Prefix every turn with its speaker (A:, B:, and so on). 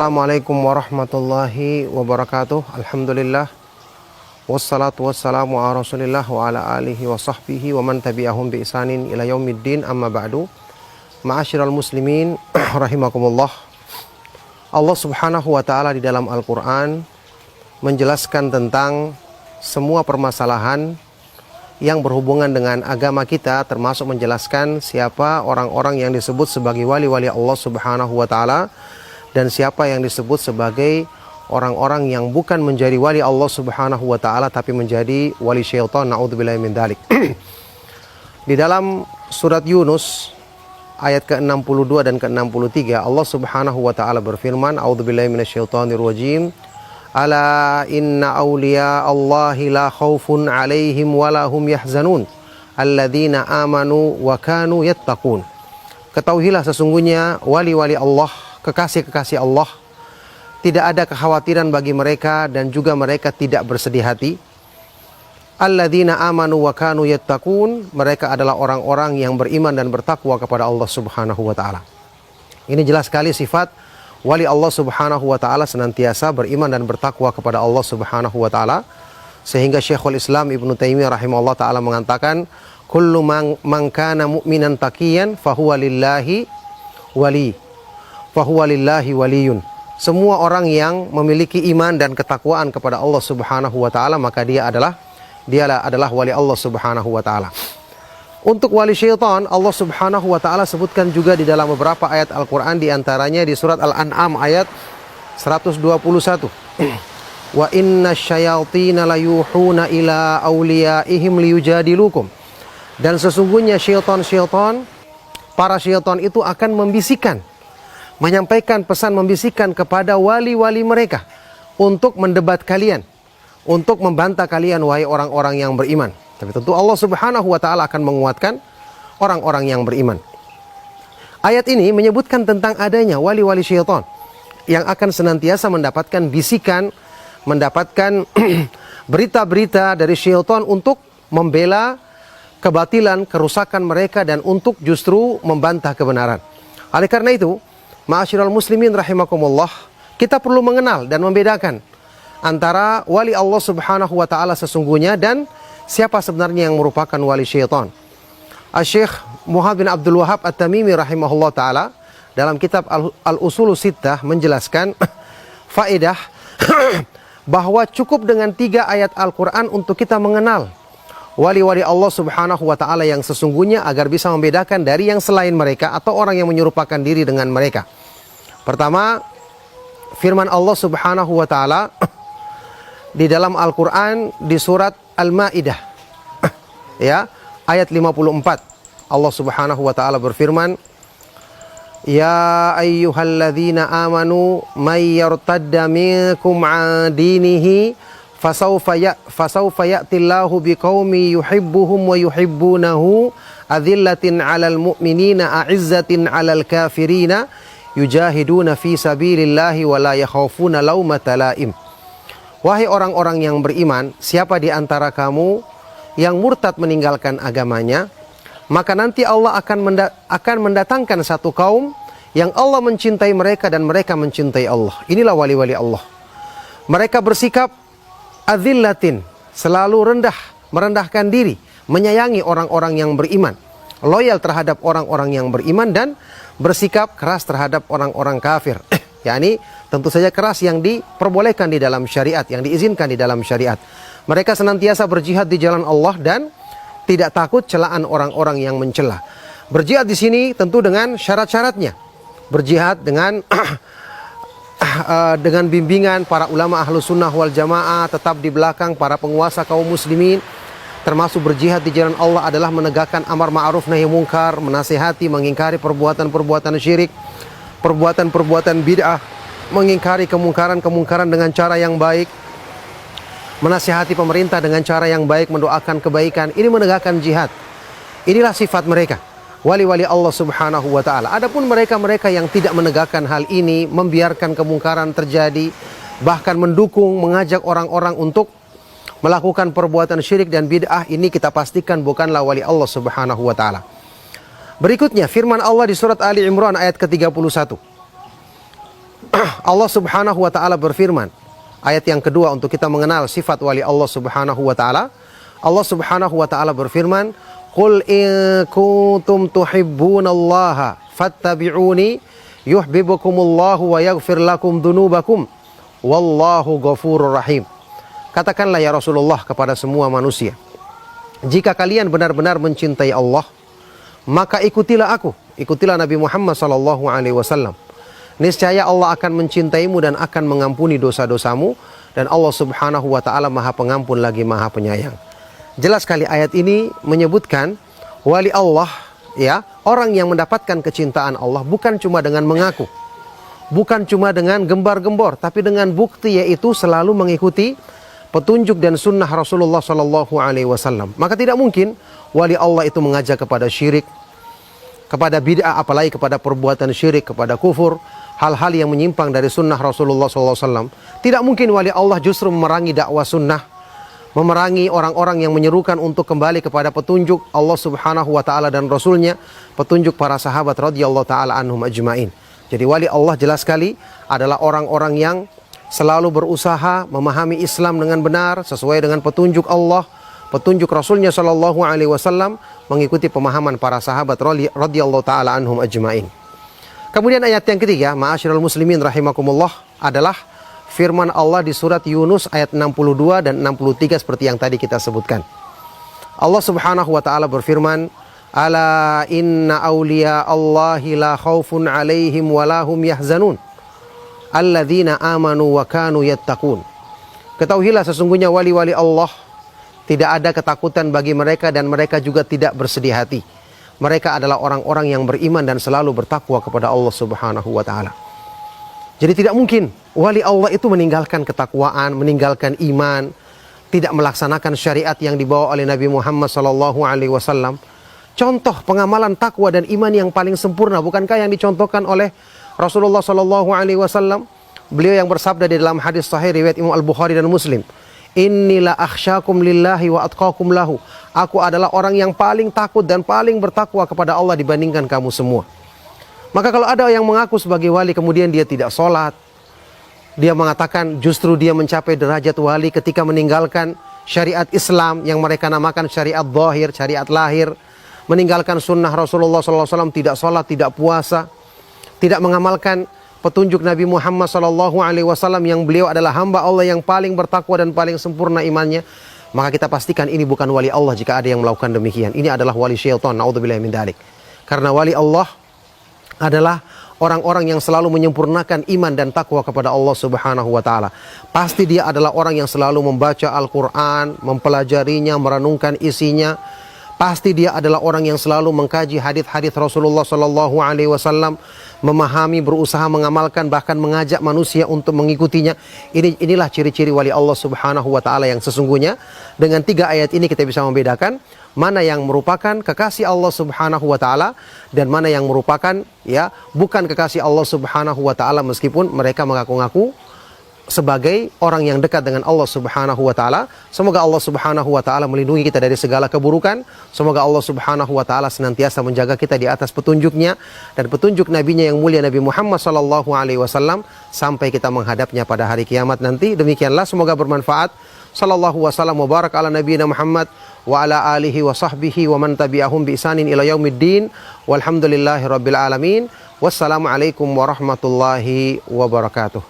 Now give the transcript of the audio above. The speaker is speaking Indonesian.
A: Assalamualaikum warahmatullahi wabarakatuh. Alhamdulillah. Wassalatu wassalamu ala rasulillah wa ala alihi wa sahbihi wa man tabi'ahum bi ihsanin ila yaumiddin, amma ba'du. Ma'asyiral muslimin rahimakumullah. Allah subhanahu wa ta'ala di dalam Al-Quran menjelaskan tentang semua permasalahan yang berhubungan dengan agama kita, termasuk menjelaskan siapa orang-orang yang disebut sebagai wali-wali Allah subhanahu wa ta'ala dan siapa yang disebut sebagai orang-orang yang bukan menjadi wali Allah subhanahu wa ta'ala tapi menjadi wali syaitan, na'udzubillahi min dzalik. Di dalam surat Yunus ayat ke-62 dan ke-63 Allah subhanahu wa ta'ala berfirman, a'udzubillahi minasyaitonir rajim, ala inna awliya Allahi la khawfun alaihim walahum yahzanun alladzina amanu wa kanu yattaqun. Ketahuilah sesungguhnya wali-wali Allah, kekasih-kekasih Allah, tidak ada kekhawatiran bagi mereka dan juga mereka tidak bersedih hati. Alladzina amanu wa kanu yattaqun, mereka adalah orang-orang yang beriman dan bertakwa kepada Allah subhanahu wa ta'ala. Ini jelas sekali sifat wali Allah subhanahu wa ta'ala, senantiasa beriman dan bertakwa kepada Allah subhanahu wa ta'ala. Sehingga Syekhul Islam Ibnu Taimiyah rahimahullah ta'ala mengatakan, kullu man kana mu'minan taqiyan fahuwa lillahi wali, fahuwa lillahi waliyun. Semua orang yang memiliki iman dan ketakwaan kepada Allah subhanahu wa ta'ala, maka dia adalah wali Allah subhanahu wa ta'ala. Untuk wali syaitan, Allah subhanahu wa ta'ala sebutkan juga di dalam beberapa ayat Al-Quran, diantaranya di surat Al-An'am ayat 121. Wa inna syayatina layuhuna ila awliyaihim liyujadilukum. Dan sesungguhnya syaitan, para syaitan itu akan membisikkan, menyampaikan pesan, membisikkan kepada wali-wali mereka untuk mendebat kalian, untuk membantah kalian wahai orang-orang yang beriman. Tapi tentu Allah subhanahu wa ta'ala akan menguatkan orang-orang yang beriman. Ayat ini menyebutkan tentang adanya wali-wali syaitan yang akan senantiasa mendapatkan bisikan, mendapatkan berita-berita dari syaitan untuk membela kebatilan, kerusakan mereka, dan untuk justru membantah kebenaran. Oleh karena itu, ma'asyiral muslimin rahimakumullah, kita perlu mengenal dan membedakan antara wali Allah subhanahu wa ta'ala sesungguhnya dan siapa sebenarnya yang merupakan wali syaitan. Syekh Muhammad bin Abdul Wahab At-Tamimi rahimahullah ta'ala dalam kitab Al-Usulus Sittah menjelaskan faedah bahwa cukup dengan 3 ayat Al-Quran untuk kita mengenal wali-wali Allah subhanahu wa ta'ala yang sesungguhnya, agar bisa membedakan dari yang selain mereka atau orang yang menyerupakan diri dengan mereka. Pertama, firman Allah subhanahu wa ta'ala di dalam Al-Quran di surat Al-Ma'idah ya, ayat 54. Allah subhanahu wa ta'ala berfirman, ya ayyuhalladzina amanu may yartadda minkum an dinihi fasawfa ya'tillahu biqaumin yuhibbuhum wa yuhibbunahu adzillatin 'alal mu'minina a'izzatin 'alal kafirina yujahiduna fi sabilillahi wa la yakhafuna laumata laim. Wahai orang-orang yang beriman, siapa di antara kamu yang murtad meninggalkan agamanya, maka nanti Allah akan mendatangkan satu kaum yang Allah mencintai mereka dan mereka mencintai Allah. Inilah wali-wali Allah. Mereka bersikap adzillatin, selalu rendah, merendahkan diri, menyayangi orang-orang yang beriman, loyal terhadap orang-orang yang beriman, dan bersikap keras terhadap orang-orang kafir. yakni tentu saja keras yang diperbolehkan di dalam syariat, yang diizinkan di dalam syariat. Mereka senantiasa berjihad di jalan Allah dan tidak takut celaan orang-orang yang mencela. Berjihad di sini tentu dengan syarat-syaratnya. Berjihad dengan dengan bimbingan para ulama ahlus sunnah wal jamaah, tetap di belakang para penguasa kaum muslimin. Termasuk berjihad di jalan Allah adalah menegakkan amar ma'ruf nahi mungkar, menasihati, mengingkari perbuatan-perbuatan syirik, perbuatan-perbuatan bid'ah, mengingkari kemungkaran-kemungkaran dengan cara yang baik, menasihati pemerintah dengan cara yang baik, mendoakan kebaikan. Ini menegakkan jihad. Inilah sifat mereka, wali-wali Allah subhanahu wa ta'ala. Adapun mereka-mereka yang tidak menegakkan hal ini, membiarkan kemungkaran terjadi, bahkan mendukung, mengajak orang-orang untuk melakukan perbuatan syirik dan bid'ah, ini kita pastikan bukanlah wali Allah subhanahu wa ta'ala. Berikutnya firman Allah di surat Ali Imran ayat ke-31. Allah Subhanahu wa taala berfirman, ayat yang kedua untuk kita mengenal sifat wali Allah Subhanahu wa taala. Allah Subhanahu wa taala berfirman, "Qul in kuntum tuhibbunallaha fattabi'uni yuhibbukumullahu wa yaghfir lakum dzunubakum wallahu ghafurur rahim." Katakanlah ya Rasulullah kepada semua manusia, jika kalian benar-benar mencintai Allah, maka ikutilah aku, ikutilah Nabi Muhammad sallallahu alaihi wasallam. Niscaya Allah akan mencintaimu dan akan mengampuni dosa-dosamu, dan Allah Subhanahu wa taala Maha Pengampun lagi Maha Penyayang. Jelas sekali ayat ini menyebutkan wali Allah, ya, orang yang mendapatkan kecintaan Allah bukan cuma dengan mengaku, bukan cuma dengan gembar-gembor, tapi dengan bukti, yaitu selalu mengikuti petunjuk dan sunnah Rasulullah sallallahu alaihi wasallam. Maka tidak mungkin wali Allah itu mengajak kepada syirik, kepada bid'ah, apalagi kepada perbuatan syirik, kepada kufur, hal-hal yang menyimpang dari sunnah Rasulullah SAW. Tidak mungkin wali Allah justru memerangi dakwah sunnah, memerangi orang-orang yang menyerukan untuk kembali kepada petunjuk Allah Subhanahu wa taala dan Rasulnya, petunjuk para sahabat radhiyallahu taala anhum ajmain. Jadi wali Allah jelas sekali adalah orang-orang yang selalu berusaha memahami Islam dengan benar sesuai dengan petunjuk Allah, petunjuk Rasulnya sallallahu alaihi wasallam, mengikuti pemahaman para sahabat radhiyallahu taala anhum ajmain. Kemudian ayat yang ketiga, ma'asyiral muslimin rahimakumullah, adalah firman Allah di surat Yunus ayat 62 dan 63 seperti yang tadi kita sebutkan. Allah Subhanahu wa taala berfirman, "Ala inna awliya Allahi la khaufun 'alaihim wa la hum yahzanun. Alladzina amanu wa kanu yattaqun." Ketahuilah sesungguhnya wali-wali Allah tidak ada ketakutan bagi mereka dan mereka juga tidak bersedih hati. Mereka adalah orang-orang yang beriman dan selalu bertakwa kepada Allah Subhanahu wa taala. Jadi tidak mungkin wali Allah itu meninggalkan ketakwaan, meninggalkan iman, tidak melaksanakan syariat yang dibawa oleh Nabi Muhammad sallallahu alaihi wasallam. Contoh pengamalan takwa dan iman yang paling sempurna bukankah yang dicontohkan oleh Rasulullah sallallahu alaihi wasallam? Beliau yang bersabda di dalam hadis sahih riwayat Imam Al-Bukhari dan Muslim, "Innila akhsyakum lillahi wa atqakum lahu." Aku adalah orang yang paling takut dan paling bertakwa kepada Allah dibandingkan kamu semua. Maka kalau ada yang mengaku sebagai wali kemudian dia tidak sholat, dia mengatakan justru dia mencapai derajat wali ketika meninggalkan syariat Islam yang mereka namakan syariat zahir, syariat lahir, meninggalkan sunnah Rasulullah SAW, tidak sholat, tidak puasa, tidak mengamalkan petunjuk Nabi Muhammad SAW yang beliau adalah hamba Allah yang paling bertakwa dan paling sempurna imannya, maka kita pastikan ini bukan wali Allah jika ada yang melakukan demikian. Ini adalah wali syaitan, naudzubillahi min dzalik. Karena wali Allah adalah orang-orang yang selalu menyempurnakan iman dan takwa kepada Allah Subhanahu wa taala. Pasti dia adalah orang yang selalu membaca Al-Qur'an, mempelajarinya, merenungkan isinya. Pasti dia adalah orang yang selalu mengkaji hadis-hadis Rasulullah sallallahu alaihi wasallam, memahami, berusaha mengamalkan, bahkan mengajak manusia untuk mengikutinya. Inilah ciri-ciri wali Allah Subhanahu wa taala yang sesungguhnya. Dengan 3 ayat ini kita bisa membedakan mana yang merupakan kekasih Allah Subhanahu wa taala dan mana yang merupakan bukan kekasih Allah Subhanahu wa taala meskipun mereka mengaku-ngaku sebagai orang yang dekat dengan Allah Subhanahu wa taala. Semoga Allah Subhanahu wa taala melindungi kita dari segala keburukan. Semoga Allah Subhanahu wa taala senantiasa menjaga kita di atas petunjuknya dan petunjuk nabinya yang mulia Nabi Muhammad sallallahu alaihi wasallam sampai kita menghadapnya pada hari kiamat nanti. Demikianlah, semoga bermanfaat. Sallallahu wasallam wa barak ala nabiyina Muhammad wa ala alihi wa sahbihi wa man tabi'ahum bi ihsanin ila yaumiddin. Walhamdulillahi rabbil alamin. Wassalamualaikum warahmatullahi wabarakatuh.